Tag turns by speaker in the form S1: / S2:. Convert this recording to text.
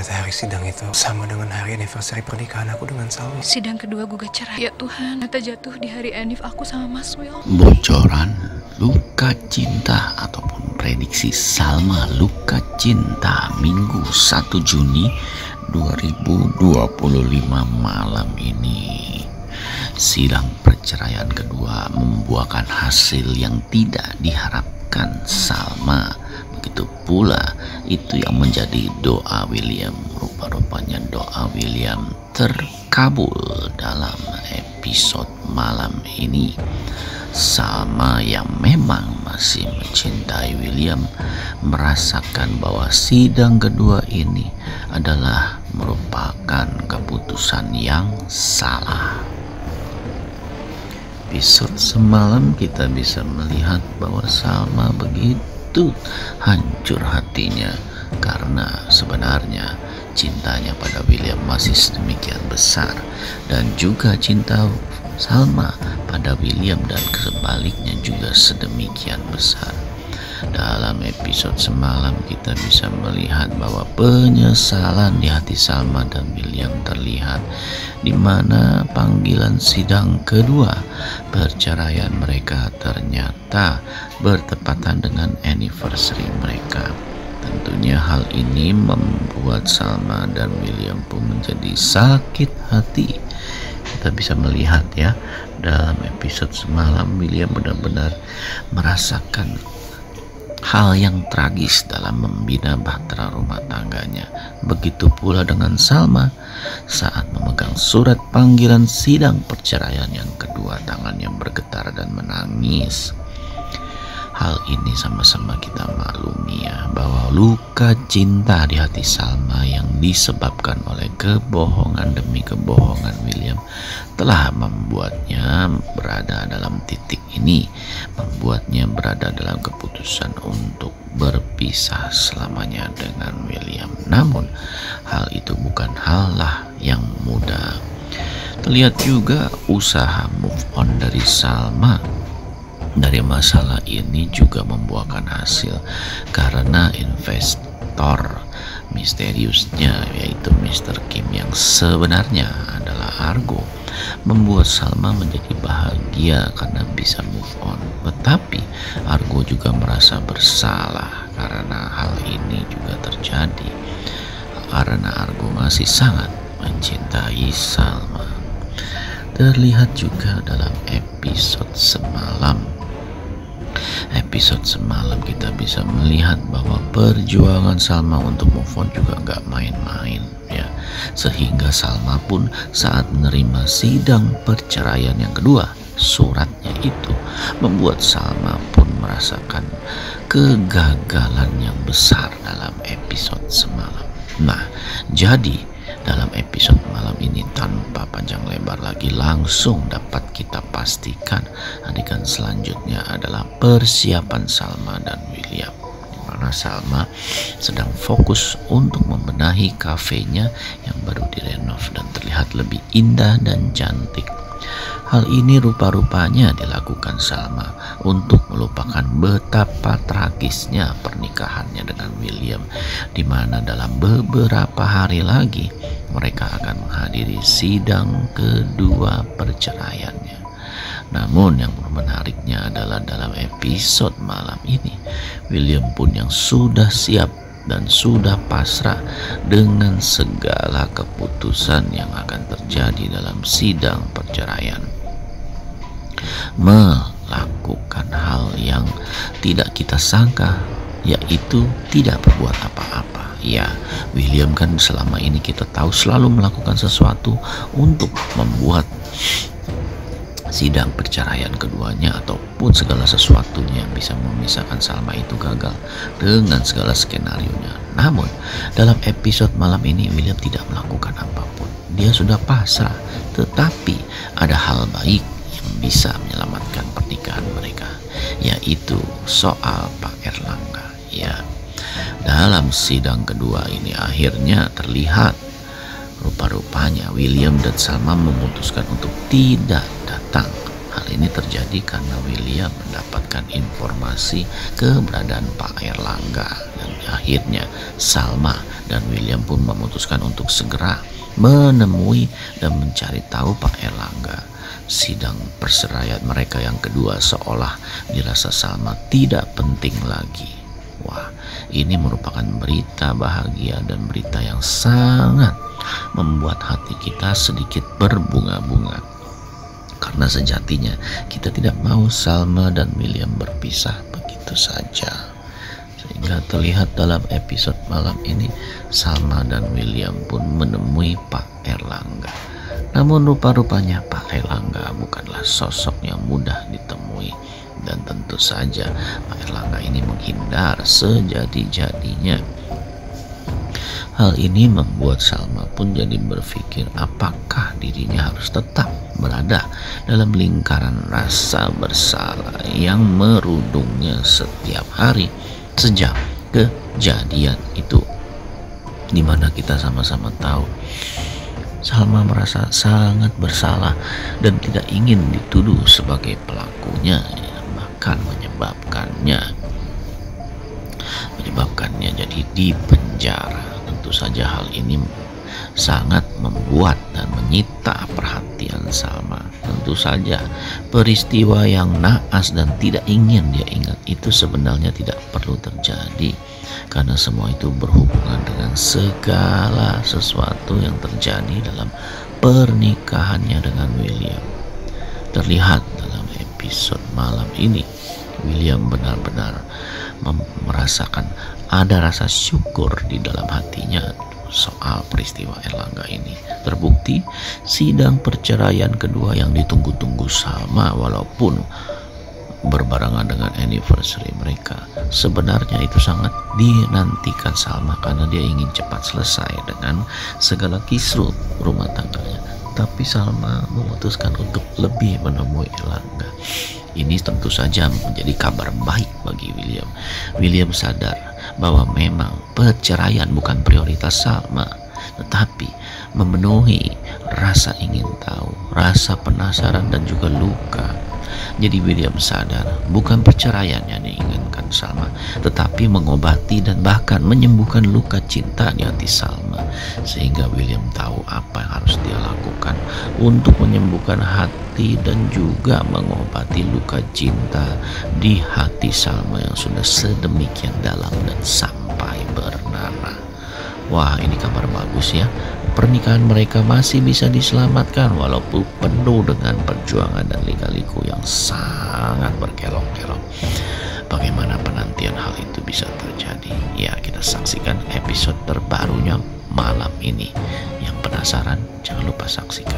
S1: ternyata hari sidang itu sama dengan hari anniversary pernikahan aku dengan Salma.
S2: Sidang kedua gugat cerai. Ya Tuhan, ternyata jatuh di hari anniv aku sama Mas Will.
S3: Bocoran luka cinta ataupun prediksi Salma luka cinta Minggu 1 Juni 2025 malam ini. Sidang perceraian kedua membuahkan hasil yang tidak diharapkan Salma. Begitu pula itu yang menjadi doa William. Rupa-rupanya doa William terkabul dalam episode malam ini. Salma yang memang masih mencintai William merasakan bahwa sidang kedua ini adalah merupakan keputusan yang salah. Episode semalam kita bisa melihat bahwa Salma begitu hancur hatinya karena sebenarnya cintanya pada William masih sedemikian besar, dan juga cinta Salma pada William dan sebaliknya juga sedemikian besar. Dalam episode semalam kita bisa melihat bahwa penyesalan di hati Salma dan William terlihat, di mana panggilan sidang kedua perceraian mereka ternyata bertepatan dengan anniversary mereka. Tentunya hal ini membuat Salma dan William pun menjadi sakit hati. Kita bisa melihat ya, dalam episode semalam William benar-benar merasakan hal yang tragis dalam membina bahtera rumah tangganya. Begitu pula dengan Salma saat memegang surat panggilan sidang perceraian yang kedua, tangannya bergetar dan menangis. Hal ini sama-sama kita maklumi ya, bahwa luka cinta di hati Salma yang disebabkan oleh kebohongan demi kebohongan William telah membuatnya berada dalam titik ini, membuatnya berada dalam keputusan untuk berpisah selamanya dengan William. Namun hal itu bukan hal yang mudah. Terlihat juga usaha move on dari Salma dari masalah ini juga membuahkan hasil, karena investor misteriusnya yaitu Mr. Kim yang sebenarnya adalah Argo membuat Salma menjadi bahagia karena bisa move on. Tetapi Argo juga merasa bersalah karena hal ini juga terjadi, karena Argo masih sangat mencintai Salma. Terlihat juga dalam episode semalam kita bisa melihat bahwa perjuangan Salma untuk move on juga gak main-main ya, sehingga Salma pun saat menerima sidang perceraian yang kedua, suratnya itu membuat Salma pun merasakan kegagalan yang besar dalam episode semalam. Nah, jadi dalam episode malam ini tanpa panjang lebar lagi langsung dapat kita pastikan adegan selanjutnya adalah persiapan Salma dan William, di mana Salma sedang fokus untuk membenahi kafenya yang baru direnov dan terlihat lebih indah dan cantik. Hal ini rupa-rupanya dilakukan Salma untuk melupakan betapa tragisnya pernikahannya dengan William, di mana dalam beberapa hari lagi mereka akan menghadiri sidang kedua perceraiannya. Namun yang menariknya adalah dalam episode malam ini William pun yang sudah siap dan sudah pasrah dengan segala keputusan yang akan terjadi dalam sidang perceraian, melakukan hal yang tidak kita sangka, yaitu tidak berbuat apa-apa. Ya, William kan selama ini kita tahu selalu melakukan sesuatu untuk membuat sidang perceraian keduanya ataupun segala sesuatunya yang bisa memisahkan Salma itu gagal dengan segala skenarionya. Namun dalam episode malam ini William tidak melakukan apapun. Dia sudah pasrah, tetapi ada hal baik yang bisa menyelamatkan pernikahan mereka, yaitu soal Pak Erlangga. Ya, dalam sidang kedua ini akhirnya terlihat rupa-rupanya William dan Salma memutuskan untuk tidak datang Hal ini terjadi karena William mendapatkan informasi keberadaan Pak Erlangga, dan akhirnya Salma dan William pun memutuskan untuk segera menemui dan mencari tahu Pak Erlangga. Sidang perceraian mereka yang kedua seolah dirasa Salma tidak penting lagi. Wah, ini merupakan berita bahagia dan berita yang sangat membuat hati kita sedikit berbunga-bunga. Karena sejatinya kita tidak mau Salma dan William berpisah begitu saja. Sehingga terlihat dalam episode malam ini Salma dan William pun menemui Pak Erlangga. Namun rupa-rupanya Pak Erlangga bukanlah sosok yang mudah ditemui, dan tentu saja Pak Erlangga ini menghindar sejadi-jadinya. Hal ini membuat Salma pun jadi berpikir apakah dirinya harus tetap berada dalam lingkaran rasa bersalah yang merundungnya setiap hari sejak kejadian itu, dimana kita sama-sama tahu Salma merasa sangat bersalah dan tidak ingin dituduh sebagai pelakunya, bahkan menyebabkannya jadi di penjara. Tentu saja hal ini sangat membuat dan menyita perhatian Salma. Tentu saja peristiwa yang naas dan tidak ingin dia ingat itu sebenarnya tidak perlu terjadi, karena semua itu berhubungan dengan segala sesuatu yang terjadi dalam pernikahannya dengan William. Terlihat dalam episode malam ini, William benar-benar merasakan ada rasa syukur di dalam hatinya soal peristiwa Erlangga ini. Terbukti sidang perceraian kedua yang ditunggu-tunggu Salma, walaupun berbarengan dengan anniversary mereka, sebenarnya itu sangat dinantikan Salma karena dia ingin cepat selesai dengan segala kisruh rumah tangganya. Tapi Salma memutuskan untuk lebih menemui Erlangga. Ini tentu saja menjadi kabar baik bagi William. William sadar bahwa memang perceraian bukan prioritas Salma, tetapi memenuhi rasa ingin tahu, rasa penasaran dan juga luka. Jadi William sadar bukan perceraian yang diinginkan Salma, tetapi mengobati dan bahkan menyembuhkan luka cinta di hati Salma. Sehingga William tahu apa yang harus dia lakukan untuk menyembuhkan hati dan juga mengobati luka cinta di hati Salma yang sudah sedemikian dalam dan sampai bernanah. Wah, ini kabar bagus ya. Pernikahan mereka masih bisa diselamatkan walaupun penuh dengan perjuangan dan lika-liku yang sangat berkelok-kelok. Bagaimana penantian hal itu bisa terjadi? Ya, kita saksikan episode terbarunya malam ini. Yang penasaran, jangan lupa saksikan.